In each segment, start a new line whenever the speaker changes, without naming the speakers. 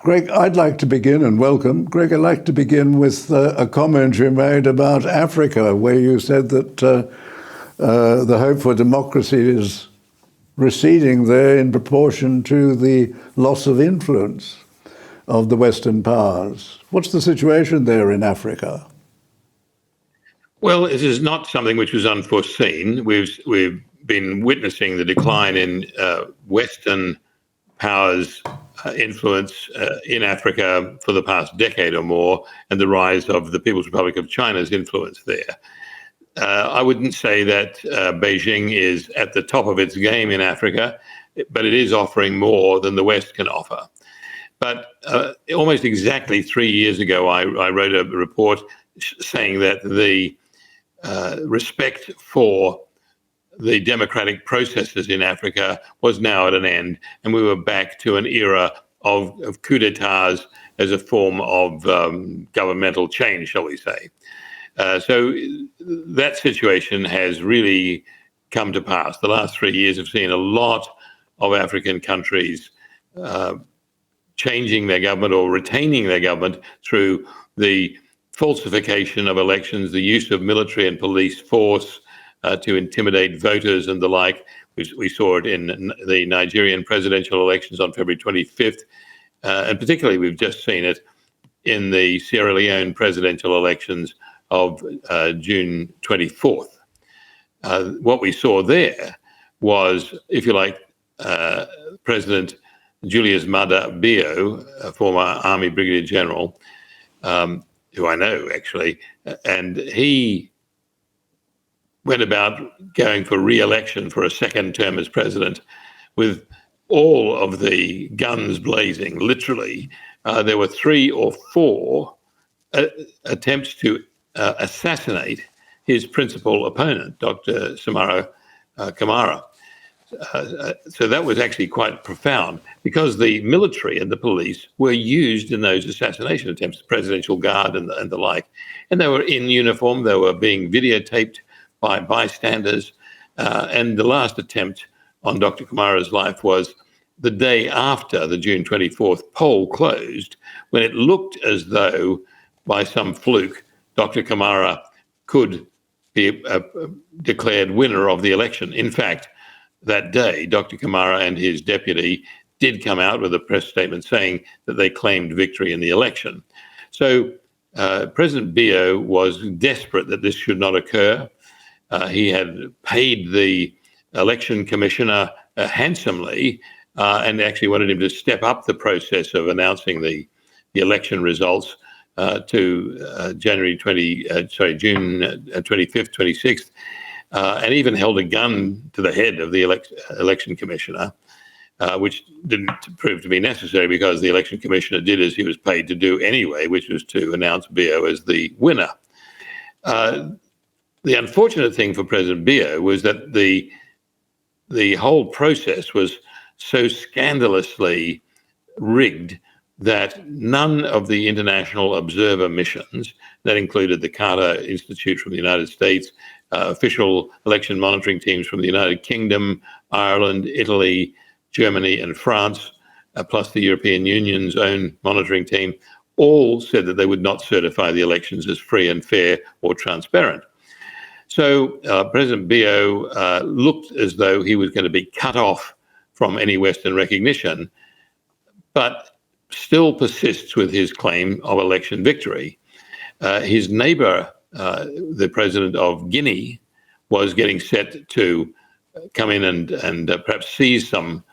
Greg, I'd like to begin, and welcome. Greg, I'd like to begin with a comment you made about Africa, where you said that the hope for democracy is receding there in proportion to the loss of influence of the Western powers. What's the situation there in Africa?
Well, it is not something which was unforeseen. We've been witnessing the decline in Western powers' influence in Africa for the past decade or more, and the rise of the People's Republic of China's influence there. I wouldn't say that Beijing is at the top of its game in Africa, but it is offering more than the West can offer. But almost exactly 3 years ago, I wrote a report saying that the respect for the democratic processes in Africa was now at an end, and we were back to an era of coup d'etats as a form of governmental change, shall we say. So that situation has really come to pass. The last 3 years have seen a lot of African countries changing their government or retaining their government through the falsification of elections, the use of military and police force to intimidate voters and the like. We saw it in the Nigerian presidential elections on February 25th, and particularly we've just seen it in the Sierra Leone presidential elections of June 24th. What we saw there was, if you like, President Julius Maada Bio, a former Army Brigadier General, who I know actually, and he went about going for re-election for a second term as president with all of the guns blazing, literally. There were 3 or 4 attempts to assassinate his principal opponent, Dr. Samara Kamara. So that was actually quite profound, because the military and the police were used in those assassination attempts, the presidential guard and the like. And they were in uniform, they were being videotaped by bystanders. And the last attempt on Dr. Kamara's life was the day after the June 24th poll closed, when it looked as though, by some fluke, Dr. Kamara could be declared winner of the election. In fact, that day, Dr. Kamara and his deputy did come out with a press statement saying that they claimed victory in the election. So President Bio was desperate that this should not occur. He had paid the election commissioner handsomely and actually wanted him to step up the process of announcing the election results to June 25th, 26th, and even held a gun to the head of the election commissioner, which didn't prove to be necessary, because the election commissioner did as he was paid to do anyway, which was to announce Bio as the winner. The unfortunate thing for President Bio was that the whole process was so scandalously rigged that none of the international observer missions, that included the Carter Institute from the United States, official election monitoring teams from the United Kingdom, Ireland, Italy, Germany, and France, plus the European Union's own monitoring team, all said that they would not certify the elections as free and fair or transparent. So President Bio looked as though he was going to be cut off from any Western recognition, but still persists with his claim of election victory. His neighbor, the president of Guinea, was getting set to come in and perhaps seize some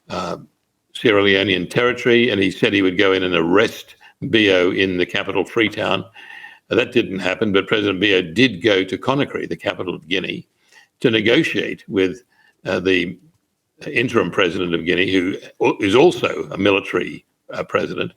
Sierra Leonean territory, and he said he would go in and arrest Bio in the capital, Freetown. That didn't happen, but President Bio did go to Conakry, the capital of Guinea, to negotiate with the interim president of Guinea, who is also a military president,